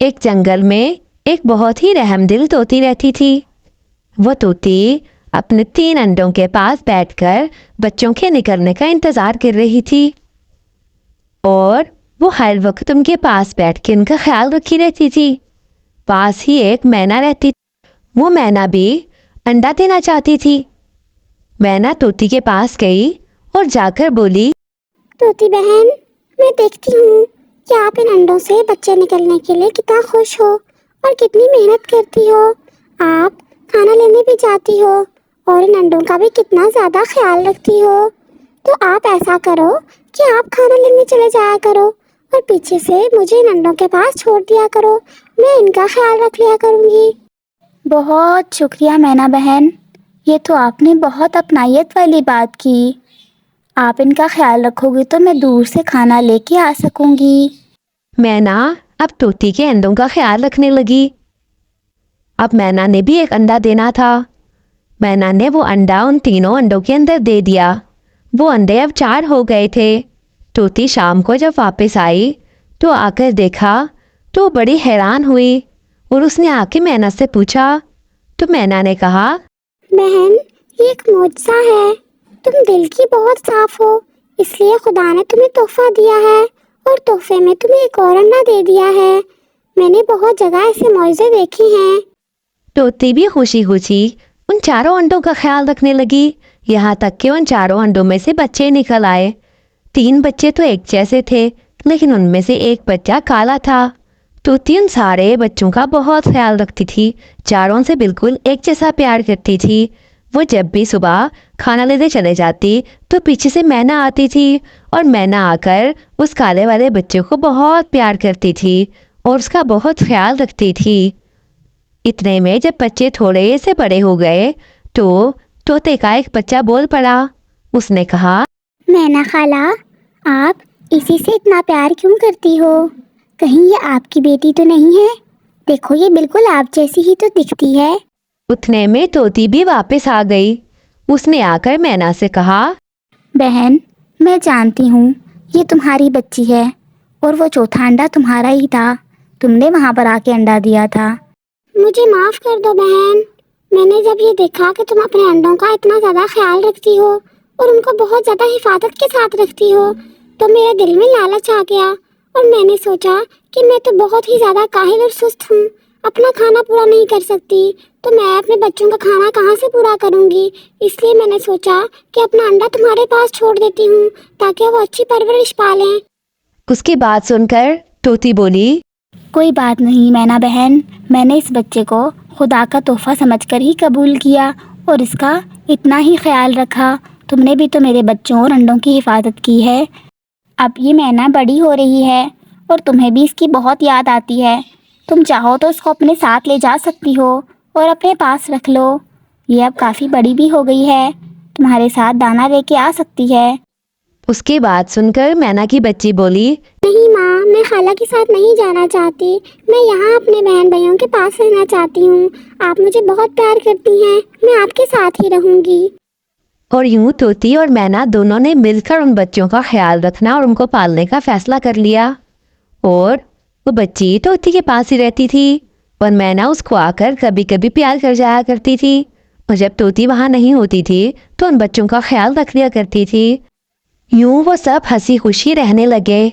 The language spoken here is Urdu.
ایک جنگل میں ایک بہت ہی رحم دل طوطی رہتی تھی۔ وہ طوطی اپنے 3 انڈوں کے پاس بیٹھ کر بچوں کے نکلنے کا انتظار کر رہی تھی، اور وہ ہر وقت ان کے پاس بیٹھ کے ان کا خیال رکھی رہتی تھی۔ پاس ہی ایک مینا رہتی تھی، وہ مینا بھی انڈا دینا چاہتی تھی۔ مینا طوطی کے پاس گئی اور جا کر بولی، طوطی بہن، میں دیکھتی ہوں کہ آپ ان انڈوں سے بچے نکلنے کے لیے کتنا خوش ہو اور کتنی محنت کرتی ہو۔ آپ کھانا لینے بھی جاتی ہو اور ان انڈوں کا بھی کتنا زیادہ خیال رکھتی ہو۔ تو آپ ایسا کرو کہ آپ کھانا لینے چلے جایا کرو اور پیچھے سے مجھے ان انڈوں کے پاس چھوڑ دیا کرو، میں ان کا خیال رکھ لیا کروں گی۔ بہت شکریہ مینا بہن، یہ تو آپ نے بہت اپنائیت والی بات کی۔ آپ ان کا خیال رکھو گی تو میں دور سے کھانا لے کے آ سکوں گی۔ مینا اب طوطی کے انڈوں کا خیال رکھنے لگی۔ اب مینا نے بھی ایک انڈا دینا تھا۔ مینا نے وہ انڈا ان 3 انڈوں کے اندر دے دیا۔ وہ انڈے اب 4 ہو گئے تھے۔ طوطی شام کو جب واپس آئی تو آ کر دیکھا تو بڑی حیران ہوئی، اور اس نے آ کے مینا سے پوچھا، تو مینا نے کہا، بہن، یہ ایک معجزہ ہے، تم دل کی بہت صاف ہو، اس لیے خدا نے تمہیں تحفہ دیا ہے اور تحفے میں تمہیں ایک اور انڈا دے دیا ہے۔ میں نے بہت جگہ ایسے معجزے دیکھے ہیں۔ طوطی بھی خوشی خوشی ان 4 انڈوں کا خیال رکھنے لگی، یہاں تک کہ ان 4 انڈوں میں سے بچے نکل آئے۔ 3 بچے تو ایک جیسے تھے، لیکن ان میں سے ایک بچہ کالا تھا۔ طوطی ان سارے بچوں کا بہت خیال رکھتی تھی، 4 سے بالکل ایک جیسا پیار کرتی تھی۔ وہ جب بھی صبح کھانا لینے چلے جاتی تو پیچھے سے مینا آتی تھی، اور مینا آ کر اس کالے والے بچے کو بہت پیار کرتی تھی اور اس کا بہت خیال رکھتی تھی۔ اتنے میں جب بچے تھوڑے سے بڑے ہو گئے تو طوطے کا ایک بچہ بول پڑا۔ اس نے کہا، مینا خالہ، آپ اسی سے اتنا پیار کیوں کرتی ہو؟ کہیں یہ آپ کی بیٹی تو نہیں ہے؟ دیکھو، یہ بالکل آپ جیسی ہی تو دکھتی ہے۔ اتنے میں طوطی بھی واپس آ گئی۔ اس نے آ کر مینا سے کہا، بہن، میں جانتی ہوں یہ تمہاری بچی ہے، اور وہ چوتھا انڈا تمہارا ہی تھا، تم نے وہاں پر آ کے انڈا دیا تھا۔ مجھے معاف کر دو بہن، میں نے جب یہ دیکھا کہ تم اپنے انڈوں کا اتنا زیادہ خیال رکھتی ہو اور ان کو بہت زیادہ حفاظت کے ساتھ رکھتی ہو تو میرے دل میں لالچ آ گیا، اور میں نے سوچا کہ میں تو بہت ہی زیادہ کاہل اور سست ہوں، اپنا کھانا پورا نہیں کر سکتی، تو میں اپنے بچوں کا کھانا کہاں سے پورا کروں گی؟ اس لیے میں نے سوچا کہ اپنا انڈا تمہارے پاس چھوڑ دیتی ہوں تاکہ وہ اچھی پرورش پالیں۔ اس کی بات سن کر طوطی بولی، کوئی بات نہیں مینا بہن، میں نے اس بچے کو خدا کا تحفہ سمجھ کر ہی قبول کیا اور اس کا اتنا ہی خیال رکھا۔ تم نے بھی تو میرے بچوں اور انڈوں کی حفاظت کی ہے۔ اب یہ مینا بڑی ہو رہی ہے اور تمہیں بھی اس کی بہت یاد آتی ہے، تم چاہو تو اس کو اپنے ساتھ لے جا سکتی ہو اور اپنے پاس رکھ لو۔ یہ اب کافی بڑی بھی ہو گئی ہے، تمہارے ساتھ دانا لے کے آ سکتی ہے۔ اس کی بات سن کر مینا کی بچی بولی، نہیں ماں، میں خالہ کے ساتھ نہیں جانا چاہتی، میں یہاں اپنے بہن بھائیوں کے پاس رہنا چاہتی ہوں، آپ مجھے بہت پیار کرتی ہیں، میں آپ کے ساتھ ہی رہوں گی۔ اور یوں طوطی اور مینا دونوں نے مل کر ان بچوں کا خیال رکھنا اور ان کو پالنے کا فیصلہ کر لیا، اور وہ بچی طوطی کے پاس ہی رہتی تھی، اور مینا اس کو آ کر کبھی کبھی پیار کر جایا کرتی تھی، اور جب طوطی وہاں نہیں ہوتی تھی تو ان بچوں کا خیال رکھ لیا کرتی تھی۔ یوں وہ سب ہنسی خوشی رہنے لگے۔